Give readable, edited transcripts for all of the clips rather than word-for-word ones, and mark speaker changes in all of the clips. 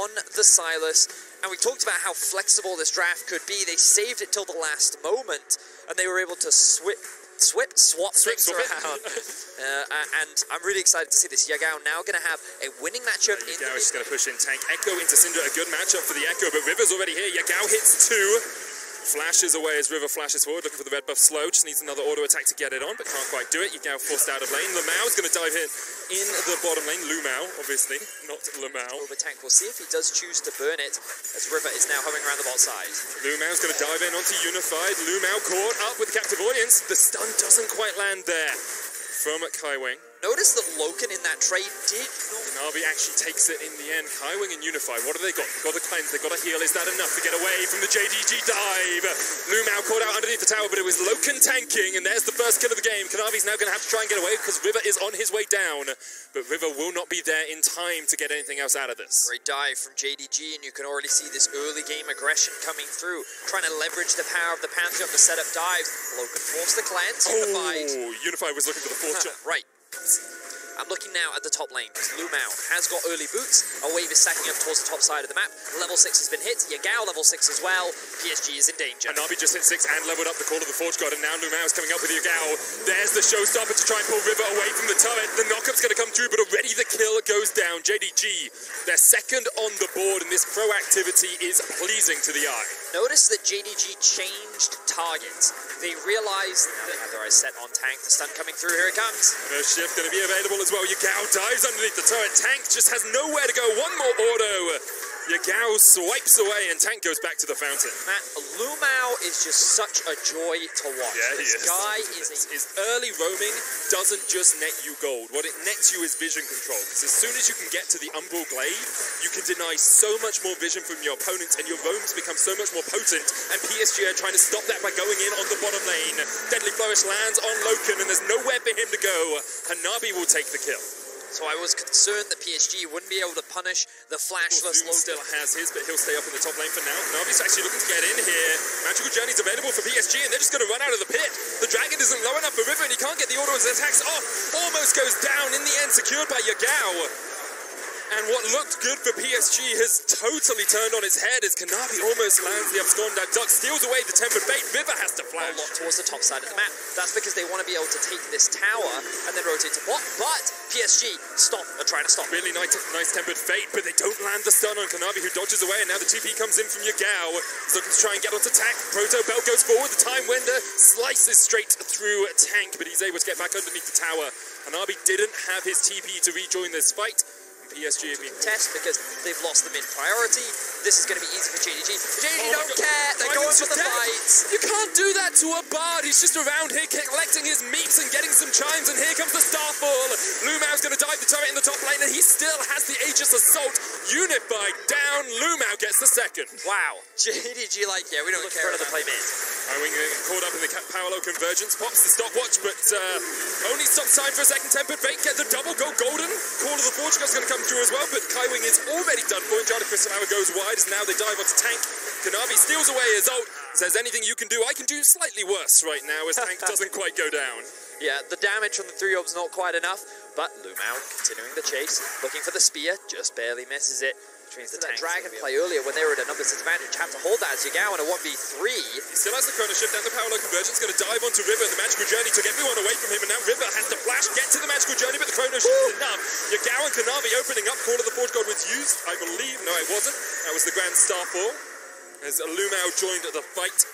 Speaker 1: on the Silas, and we talked about how flexible this draft could be. They saved it till the last moment, and they were able to swap things around. And I'm really excited to see this. Yagao now going to have a winning matchup.
Speaker 2: Yagao is just going to push in tank. Echo into Cinder, a good matchup for the Echo, but River's already here. Yagao hits 2. Flashes away as River flashes forward, looking for the red buff slow. Just needs another auto attack to get it on, but can't quite do it. Yagao forced out of lane. Lamau is going to dive in the bottom lane. Lumau, obviously, not Lamau.
Speaker 1: Over tank. We'll see if he does choose to burn it, as River is now hovering around the bot side.
Speaker 2: Lumau's going to dive in onto Unified. Lumau caught up with Captive Audience. The stun doesn't quite land there from Kaiwing.
Speaker 1: Notice that Loken in that trade did not...
Speaker 2: Navi actually takes it in the end. Kaiwing and Unified, what have they got? They've got to cleanse, they've got to heal. Is that enough to get away from the JDG dive? Lumau caught out underneath the tower, but it was Loken tanking, and there's the first kill of the game. Kanavi's now going to have to try and get away because River is on his way down, but River will not be there in time to get anything else out of this.
Speaker 1: Great dive from JDG, and you can already see this early game aggression coming through, trying to leverage the power of the Pantheon to set up dives. Loken forced the cleanse.
Speaker 2: Unified was looking for the fourth shot.
Speaker 1: Right. I'm looking now at the top lane. Lumau has got early boots. A wave is stacking up towards the top side of the map. Level 6 has been hit. Yagao level 6 as well. PSG is in danger.
Speaker 2: Navi just hit 6 and leveled up the Call of the Forge God, and now Lumau is coming up with Yagao. There's the showstopper to try and pull River away from the turret. The knockup's going to come through, but already the kill goes down. JDG, they're second on the board, and this proactivity is pleasing to the eye.
Speaker 1: Notice that JDG changed targets. They realized now they have their eyes set on tank. The stun coming through. Here it comes.
Speaker 2: No shift going to be available as well. Yagao dives underneath the turret. Tank just has nowhere to go. One more auto. Yagao swipes away, and Tank goes back to the fountain.
Speaker 1: Matt, Lumau is just such a joy to watch.
Speaker 2: Yeah, he is.
Speaker 1: This guy is
Speaker 2: his early roaming doesn't just net you gold. What it nets you is vision control. Because as soon as you can get to the Umbral Glade, you can deny so much more vision from your opponents, and your roams become so much more potent. And PSG are trying to stop that by going in on the bottom lane. Deadly Flourish lands on Loken, and there's nowhere for him to go. Hanabi will take the kill.
Speaker 1: So I was concerned that PSG wouldn't be able to punish the flashless Loken.
Speaker 2: Still has his, but he'll stay up in the top lane for now. Navi's actually looking to get in here. Magical Journey's available for PSG, and they're just going to run out of the pit. The Dragon isn't low enough for River, and he can't get the auto as attacks off. Almost goes down in the end, secured by Yagao. And what looked good for PSG has totally turned on its head as Kanavi almost lands the abscond. Duck steals away the tempered bait. River has to flash.
Speaker 1: A lot towards the top side of the map. That's because they want to be able to take this tower and then rotate to bot. But PSG are trying to stop.
Speaker 2: Really nice tempered fate, but they don't land the stun on Kanavi, who dodges away, and now the TP comes in from Yagao. He's looking to try and get onto Tank. Proto Bell goes forward. The Time Wender slices straight through Tank, but he's able to get back underneath the tower. Kanavi didn't have his TP to rejoin this fight. PSG have been
Speaker 1: test because they've lost the mid priority. This is going to be easy for JDG. JDG don't
Speaker 2: God.
Speaker 1: care. They're going for the fights.
Speaker 2: You can't do that to a bard. He's just around here collecting his meeps and getting some chimes. And here comes the Starfall. Lumau's going to dive the turret in the top lane, and he still has the Aegis Assault. Unified down. Lumau gets the second.
Speaker 1: Wow. JDG yeah, we don't care. For another play mid.
Speaker 2: Kaiwing caught up in the parallel convergence, pops the stopwatch, but only stops time for a second. Tempered Fate, get the double, go golden. Call of the Forge God's going to come through as well, but Kaiwing is already done for. Jada Crystal Hour goes wide as now they dive onto Tank. Kanavi steals away his ult, says anything you can do, I can do slightly worse right now as Tank doesn't quite go down.
Speaker 1: Yeah, the damage from the 3 orbs not quite enough, but Lumau continuing the chase, looking for the spear, just barely misses it. Which means the Dragon play earlier when they were at a numbers disadvantage have to hold that as Yagao in a 1v3.
Speaker 2: He still has the Chrono Shift and the Parallel Convergence, going to dive onto River, and the Magical Journey took everyone away from him, and now River has to flash, get to the Magical Journey, but the Chrono Shift is enough. Yagao and Kanavi opening up. Call of the Forge God was used, I believe. No, it wasn't. That was the Grand Starfall, as Lumau joined the fight.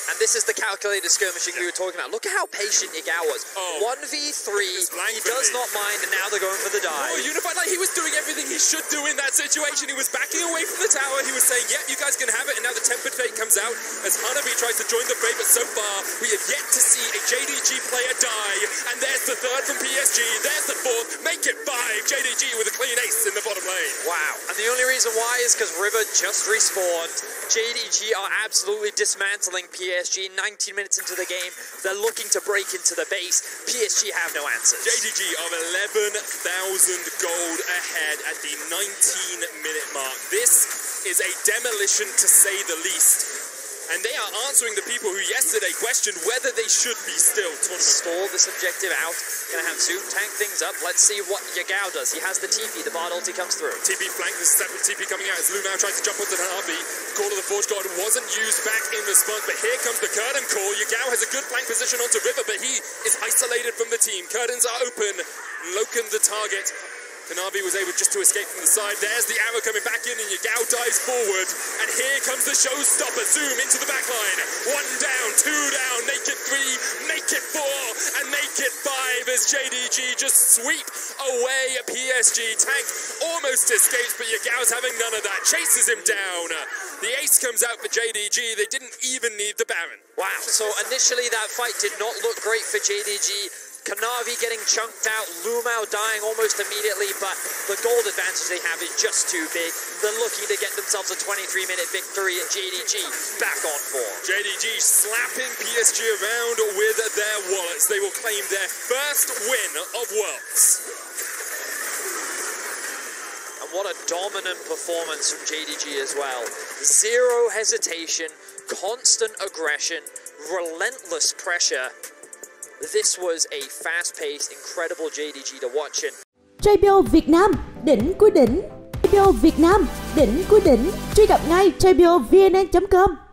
Speaker 1: And this is the calculated skirmishing we were talking about. Look at how patient Yagao was. 1v3, he does not mind, and now they're going for the dive.
Speaker 2: Unified, he was doing everything he should do in that situation. He was backing away from the tower. He was saying, yep, you guys can have it. And now the Tempered Fate comes out as Hanabi tries to join the fray, but so far, we have yet to see a JDG player die. And there's the third from PSG. There's the fourth. Make it 5. JDG with a clean ace in the bottom lane.
Speaker 1: Wow. And the only reason why is because River just respawned. JDG are absolutely dismantling PSG. 19 minutes into the game, they're looking to break into the base. PSG have no answers.
Speaker 2: JDG are 11,000 gold ahead at the 19-minute mark. This is a demolition, to say the least. And they are answering the people who yesterday questioned whether they should be still tournament.
Speaker 1: Stall this objective out. Gonna have Zoom tank things up. Let's see what Yagao does. He has the TP. The Bard ulti comes through.
Speaker 2: TP flank. This separate TP coming out as Lu now tries to jump onto the Harvey. Call of the Forge God wasn't used back in response, but here comes the curtain call. Yagao has a good flank position onto River, but he is isolated from the team. Curtains are open. Loken the target. Kanavi was able just to escape from the side. There's the arrow coming back in, and Yagao dives forward. And here comes the showstopper. Zoom into the back line. 1 down, 2 down, make it 3, make it 4, and make it 5 as JDG just sweep away a PSG. Tank almost escapes, but Yagao's having none of that. Chases him down. The ace comes out for JDG. They didn't even need the Baron.
Speaker 1: Wow, so initially that fight did not look great for JDG. Kanavi getting chunked out, Lumao dying almost immediately, but the gold advantage they have is just too big. They're looking to get themselves a 23-minute victory, and JDG back on form.
Speaker 2: JDG slapping PSG around with their wallets. They will claim their first win of Worlds.
Speaker 1: And what a dominant performance from JDG as well. Zero hesitation, constant aggression, relentless pressure. This was a fast-paced, incredible JDG to watch.
Speaker 3: JBO Việt Nam, đỉnh cuối đỉnh. JBO Việt Nam, đỉnh cuối đỉnh. Truy cập ngay jbovnn.com.